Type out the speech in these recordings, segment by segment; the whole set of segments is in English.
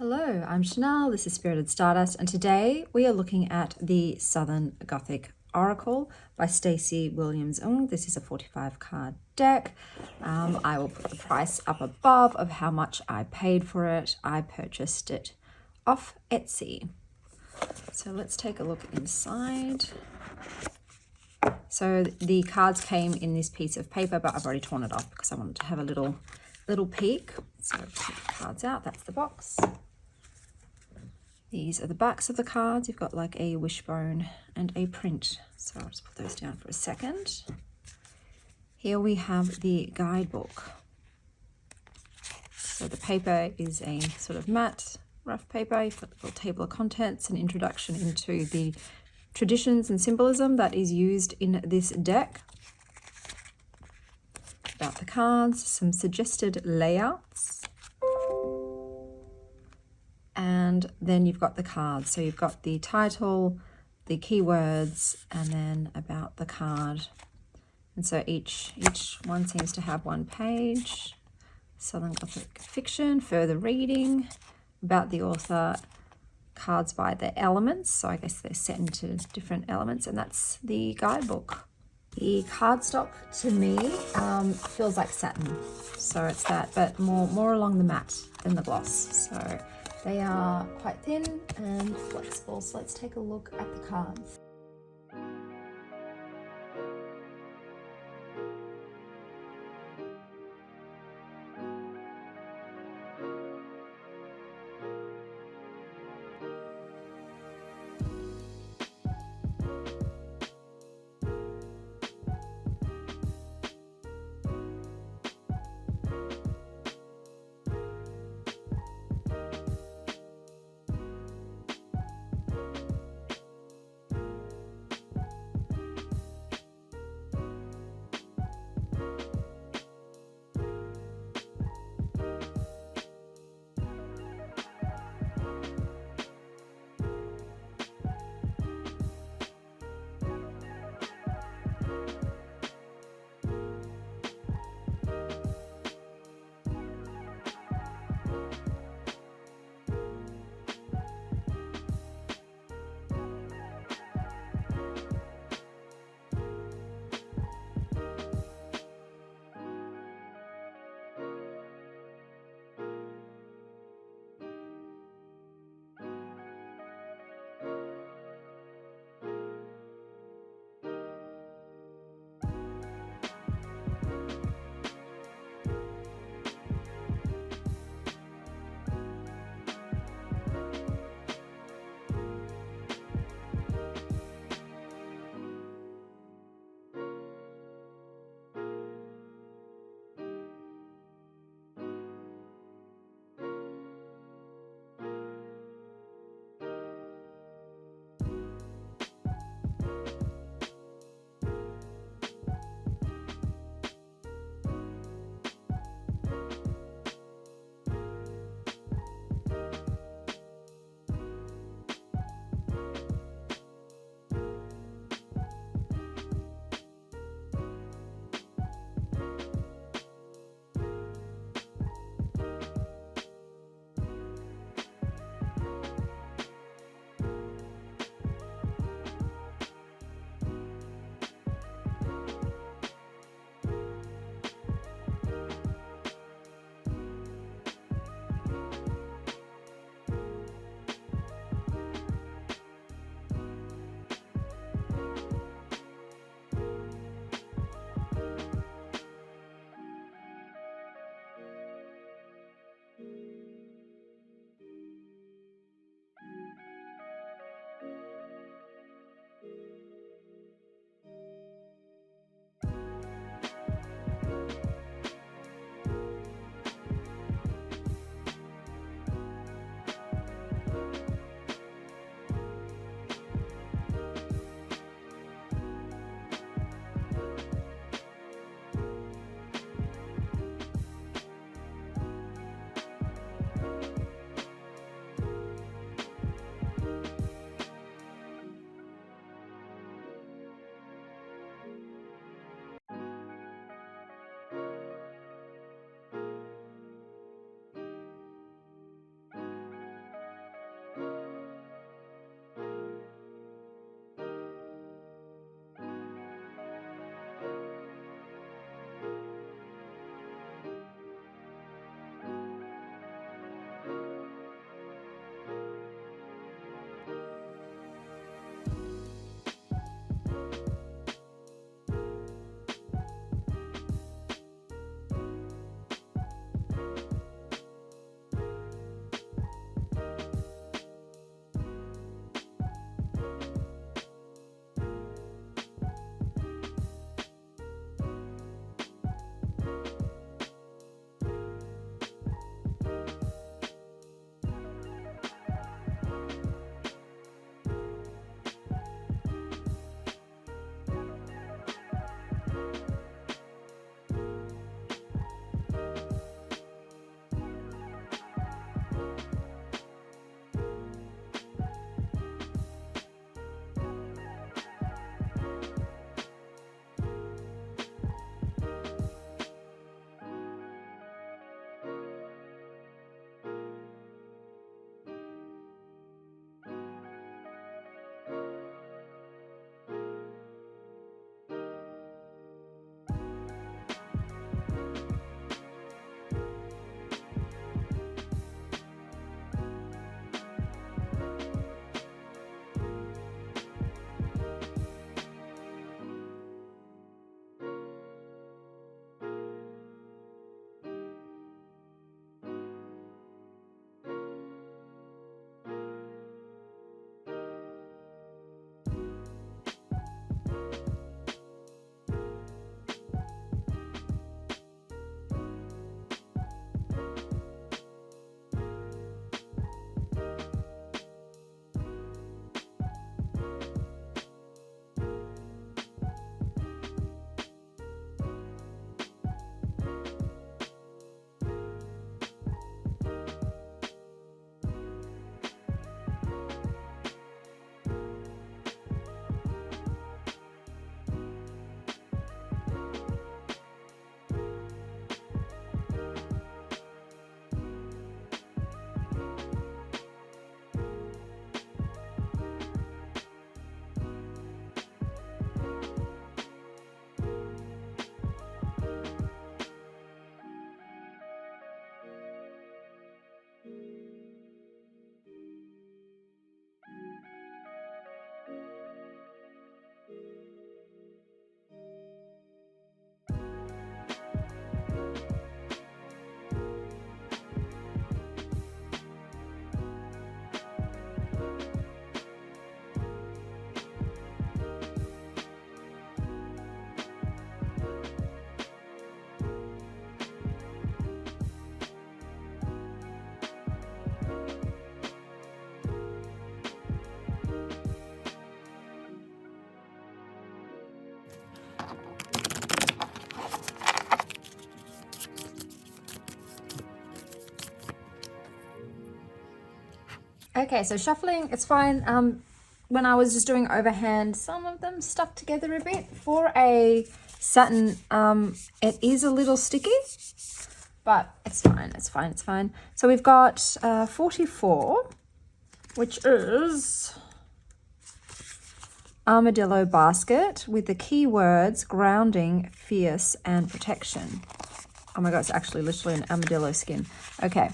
Hello, I'm Chanel, this is Spirited Stardust, and today we are looking at the Southern Gothic Oracle by Stacey Williams-Ng. This is a 45 card deck. I will put the price up above of how much I paid for it. I purchased it off Etsy. So let's take a look inside. So the cards came in this piece of paper, but I've already torn it off because I wanted to have a little peek. So take the cards out, that's the box. These are the backs of the cards. You've got like a wishbone and a print. So I'll just put those down for a second. Here we have the guidebook. So the paper is a sort of matte, rough paper. You've got a little table of contents, an introduction into the traditions and symbolism that is used in this deck. About the cards, some suggested layouts. And then you've got the cards. So you've got the title, the keywords, and then about the card. And so each one seems to have one page. Southern Gothic fiction, further reading, about the author, cards by the elements. So I guess they're set into different elements, and that's the guidebook. The cardstock to me feels like satin. So it's that, but more along the matte than the gloss. So they are quite thin and flexible. So let's take a look at the cards. Okay, so shuffling, it's fine. When I was just doing overhand, some of them stuck together a bit. For a satin, it is a little sticky, but it's fine, it's fine, it's fine. So we've got 44, which is armadillo basket with the keywords grounding, fierce, and protection. Oh my God, it's actually literally an armadillo skin. Okay.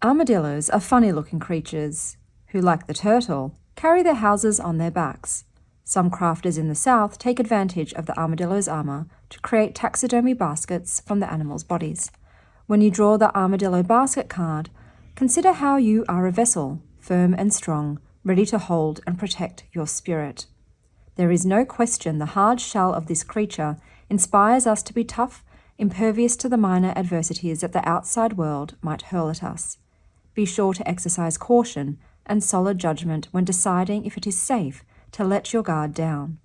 Armadillos are funny-looking creatures who, like the turtle, carry their houses on their backs. Some crafters in the south take advantage of the armadillo's armor to create taxidermy baskets from the animals' bodies. When you draw the armadillo basket card, consider how you are a vessel, firm and strong, ready to hold and protect your spirit. There is no question the hard shell of this creature inspires us to be tough, impervious to the minor adversities that the outside world might hurl at us. Be sure to exercise caution and solid judgment when deciding if it is safe to let your guard down.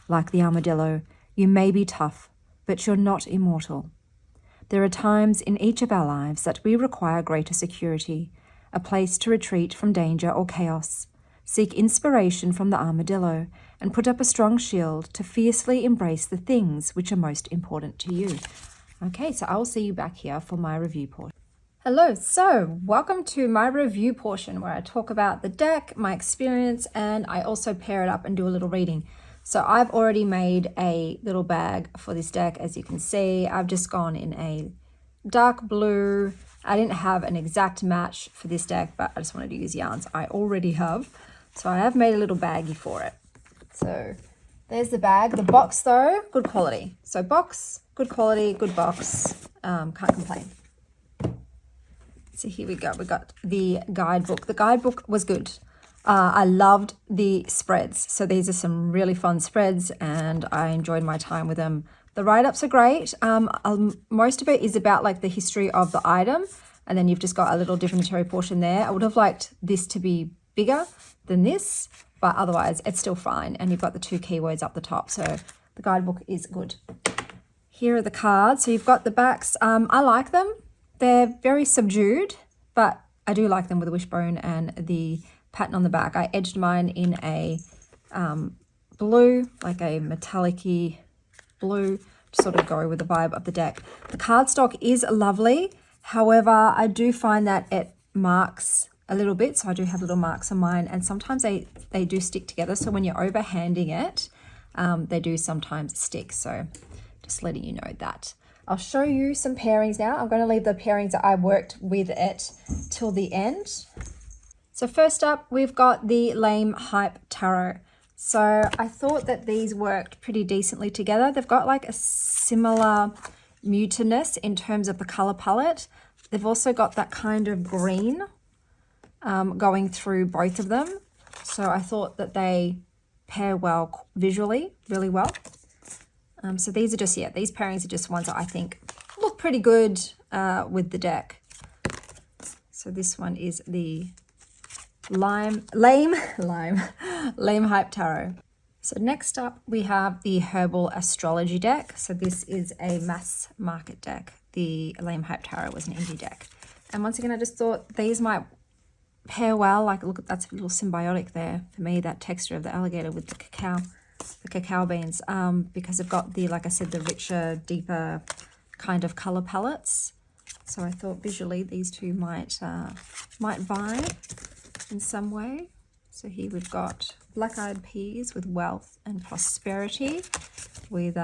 Like the armadillo, you may be tough, but you're not immortal. There are times in each of our lives that we require greater security, a place to retreat from danger or chaos. Seek inspiration from the armadillo and put up a strong shield to fiercely embrace the things which are most important to you. Okay, so I will see you back here for my review portion. Hello, so welcome to my review portion where I talk about the deck, my experience, and I also pair it up and do a little reading. So I've already made a little bag for this deck. As you can see, I've just gone in a dark blue. I didn't have an exact match for this deck, but I just wanted to use yarns I already have. So I have made a little baggie for it. So there's the bag. The box though, good quality. So box, good quality, good box. Can't complain. So here we go. We got the guidebook. The guidebook was good. I loved the spreads. So these are some really fun spreads and I enjoyed my time with them. The write-ups are great. Most of it is about like the history of the item. And then you've just got a little divinatory portion there. I would have liked this to be bigger than this, but otherwise it's still fine. And you've got the 2 keywords up the top. So the guidebook is good. Here are the cards. So you've got the backs. I like them. They're very subdued, but I do like them with the wishbone and the pattern on the back. I edged mine in a blue, like a metallic-y blue, to sort of go with the vibe of the deck. The cardstock is lovely. However, I do find that it marks a little bit. So I do have little marks on mine and sometimes they do stick together. So when you're overhanding it, they do sometimes stick. So just letting you know that. I'll show you some pairings now. I'm going to leave the pairings that I worked with it till the end. So first up, we've got the Lame Hype Tarot. So I thought that these worked pretty decently together. They've got like a similar mutedness in terms of the color palette. They've also got that kind of green going through both of them. So I thought that they pair well visually, really well. So these are just, yeah, these pairings are just ones that I think look pretty good with the deck. So this one is the Lame Hype Tarot. So next up we have the Herbal Astrology deck. So this is a mass market deck. The Lame Hype Tarot was an indie deck. And once again, I just thought these might pair well. Like, look, that's a little symbiotic there for me, that texture of the alligator with the cacao beans, because they've got the, like I said, the richer, deeper kind of color palettes. So I thought visually these two might vibe in some way. So here we've got black-eyed peas with wealth and prosperity, with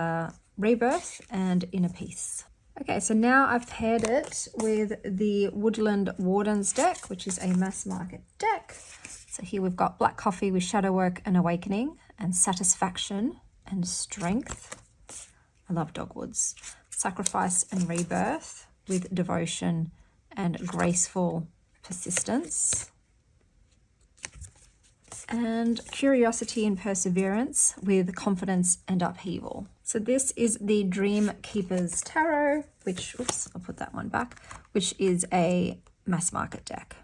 rebirth and inner peace. Okay, so now I've paired it with the Woodland Wardens deck, which is a mass market deck. So here we've got black coffee with shadow work and awakening, and satisfaction and strength. I love dogwoods. Sacrifice and rebirth with devotion and graceful persistence. And curiosity and perseverance with confidence and upheaval. So this is the Dreamkeepers Tarot, which, oops, I'll put that one back, which is a mass market deck.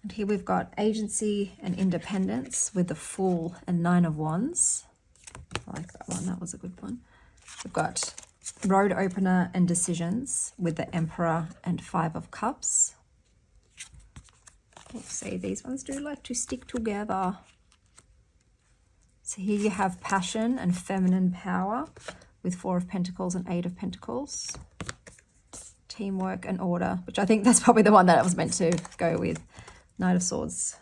And here we've got agency and independence with the Fool and 9 of Wands. I like that one, that was a good one. We've got road opener and decisions with the Emperor and 5 of Cups. Let's see, these ones do like to stick together. So here you have passion and feminine power with 4 of Pentacles and 8 of Pentacles. Teamwork and order, which I think that's probably the one that I was meant to go with. Knight of Swords,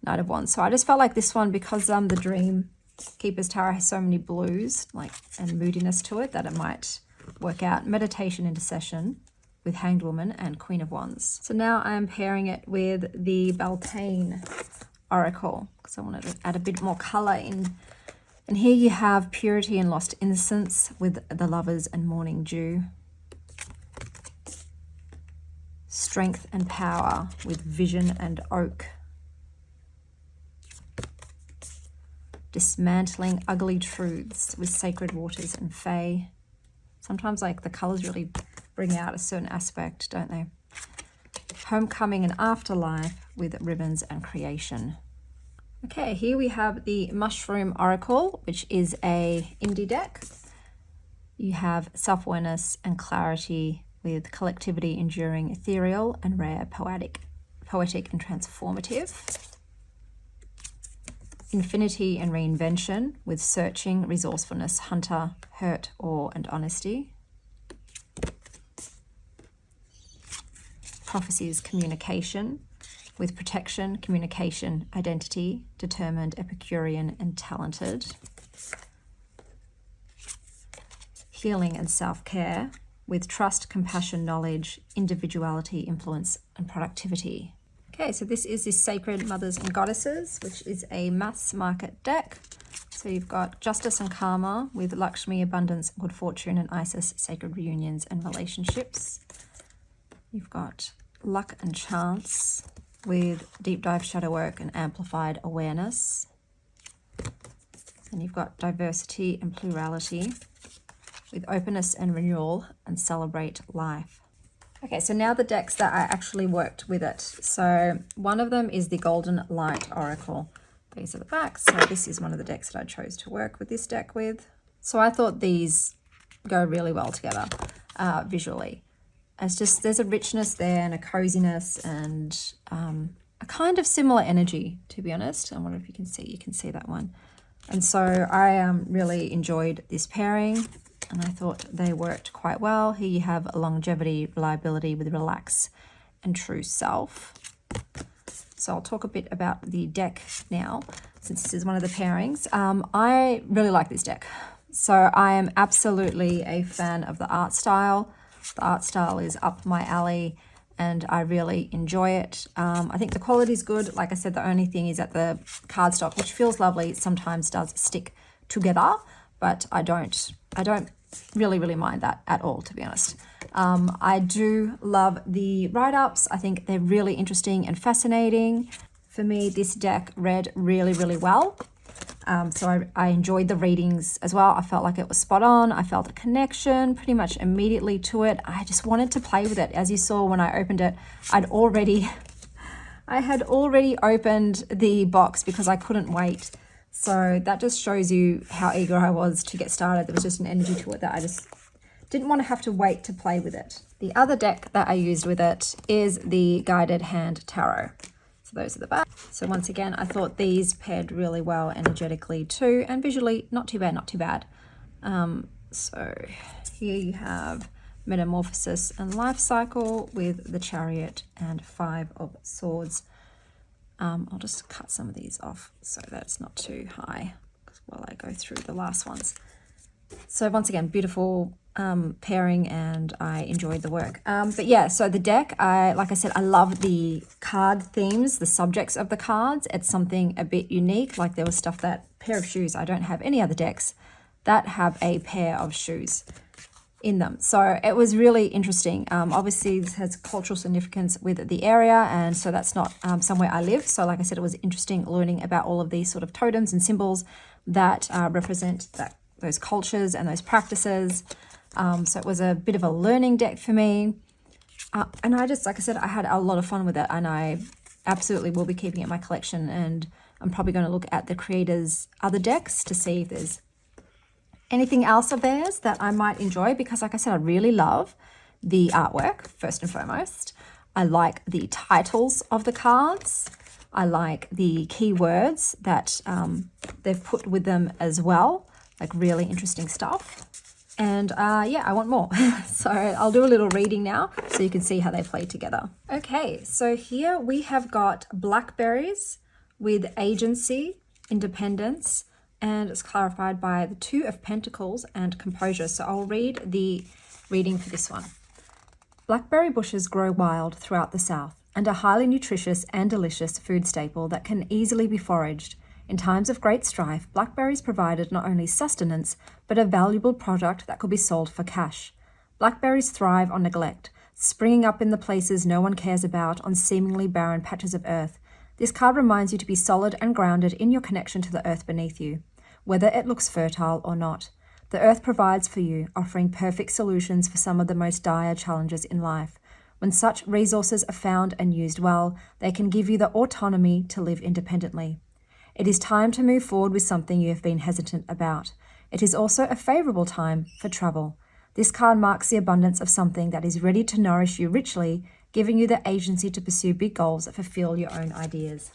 Knight of Wands. So I just felt like this one, because the Dreamkeepers Tarot has so many blues and moodiness to it, that it might work out. Meditation, intercession with Hanged Woman and Queen of Wands. So now I'm pairing it with the Beltane Oracle because I wanted to add a bit more color in. And here you have purity and lost innocence with the Lovers and Morning Dew. Strength and power with Vision and Oak. Dismantling ugly truths with Sacred Waters and Fae. Sometimes like the colors really bring out a certain aspect, don't they? Homecoming and Afterlife with Ribbons and Creation. Okay, here we have the Mushroom Oracle, which is a indie deck. You have Self-Awareness and Clarity with Collectivity, Enduring, Ethereal, and Rare, Poetic and Transformative. Infinity and Reinvention with Searching, Resourcefulness, Hunter, Hurt, Awe, and Honesty. Prophecies, Communication with Protection, Communication, Identity, Determined, Epicurean, and Talented. Healing and Self-Care with Trust, Compassion, Knowledge, Individuality, Influence, and Productivity. Okay, so this is the Sacred Mothers and Goddesses, which is a mass market deck. So you've got Justice and Karma with Lakshmi, Abundance, Good Fortune, and Isis, Sacred Reunions and Relationships. You've got Luck and Chance with Deep Dive Shadow Work and Amplified Awareness. And you've got Diversity and Plurality with Openness and Renewal and Celebrate Life. Okay, so now the decks that I actually worked with it. So one of them is the Golden Light Oracle. These are the backs. So this is one of the decks that I chose to work with this deck with. So I thought these go really well together visually. It's just, there's a richness there and a coziness and a kind of similar energy, to be honest. I wonder if you can see that one. And so I really enjoyed this pairing. And I thought they worked quite well. Here you have longevity, reliability with relax and true self. So I'll talk a bit about the deck now, since this is one of the pairings. I really like this deck. So I am absolutely a fan of the art style. The art style is up my alley and I really enjoy it. I think the quality is good. Like I said, the only thing is that the cardstock, which feels lovely, sometimes does stick together, but I don't really mind that at all, to be honest. I do love the write-ups. I think they're really interesting and fascinating. For me, this deck read really well. So I enjoyed the readings as well. I felt like it was spot on. I felt a connection pretty much immediately to it. I just wanted to play with it. As you saw when I opened it, I had already opened the box because I couldn't wait. So that just shows you how eager I was to get started. There was just an energy to it that I just didn't want to have to wait to play with it. The other deck that I used with it is the Guided Hand Tarot. So those are the back. So once again, I thought these paired really well energetically too, and visually not too bad. So here you have Metamorphosis and Life Cycle with the Chariot and 5 of Swords. I'll just cut some of these off so that it's not too high while I go through the last ones. So once again, beautiful pairing and I enjoyed the work. But yeah, so the deck, like I said, I love the card themes, the subjects of the cards. It's something a bit unique. Like there was stuff that, pair of shoes, I don't have any other decks that have a pair of shoes in them. So it was really interesting. Obviously this has cultural significance with the area, and so that's not somewhere I live. So like I said, it was interesting learning about all of these sort of totems and symbols that represent those cultures and those practices. So it was a bit of a learning deck for me. And I just, like I said, I had a lot of fun with it, and I absolutely will be keeping it in my collection, and I'm probably going to look at the creators' other decks to see if there's anything else of theirs that I might enjoy, because like I said, I really love the artwork first and foremost. I like the titles of the cards. I like the keywords that they've put with them as well, like really interesting stuff. And yeah, I want more. So I'll do a little reading now so you can see how they play together. Okay, so here we have got blackberries with agency, independence, and it's clarified by the Two of Pentacles and composure. So I'll read the reading for this one. Blackberry bushes grow wild throughout the South and are highly nutritious and delicious food staple that can easily be foraged. In times of great strife, blackberries provided not only sustenance, but a valuable product that could be sold for cash. Blackberries thrive on neglect, springing up in the places no one cares about on seemingly barren patches of earth. This card reminds you to be solid and grounded in your connection to the earth beneath you, whether it looks fertile or not. The earth provides for you, offering perfect solutions for some of the most dire challenges in life. When such resources are found and used well, they can give you the autonomy to live independently. It is time to move forward with something you have been hesitant about. It is also a favorable time for travel. This card marks the abundance of something that is ready to nourish you richly, giving you the agency to pursue big goals that fulfill your own ideas.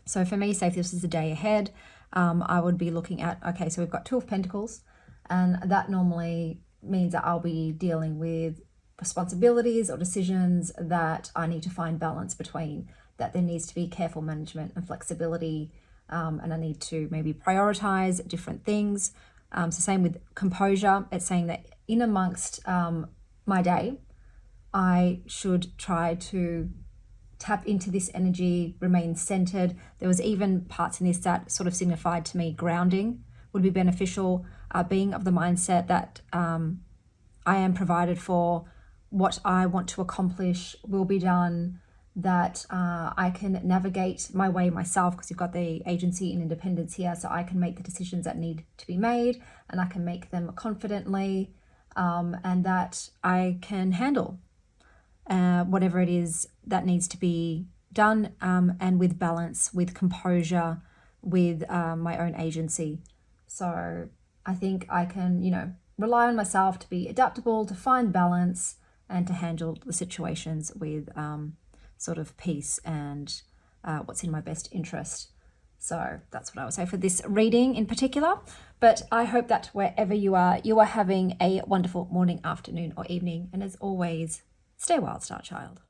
So for me, say if this is the day ahead, I would be looking at, okay, so we've got Two of Pentacles, and that normally means that I'll be dealing with responsibilities or decisions that I need to find balance between, that there needs to be careful management and flexibility, and I need to maybe prioritize different things. So same with composure. It's saying that in amongst my day, I should try to tap into this energy, remain centered. There was even parts in this that sort of signified to me grounding would be beneficial, being of the mindset that I am provided for, what I want to accomplish will be done, that I can navigate my way myself, because you've got the agency and independence here, so I can make the decisions that need to be made and I can make them confidently, and that I can handle whatever it is that needs to be done, and with balance, with composure, with my own agency. So I think I can, rely on myself to be adaptable, to find balance, and to handle the situations with sort of peace and what's in my best interest. So that's what I would say for this reading in particular. But I hope that wherever you are having a wonderful morning, afternoon, or evening. And as always, stay wild, Star Child.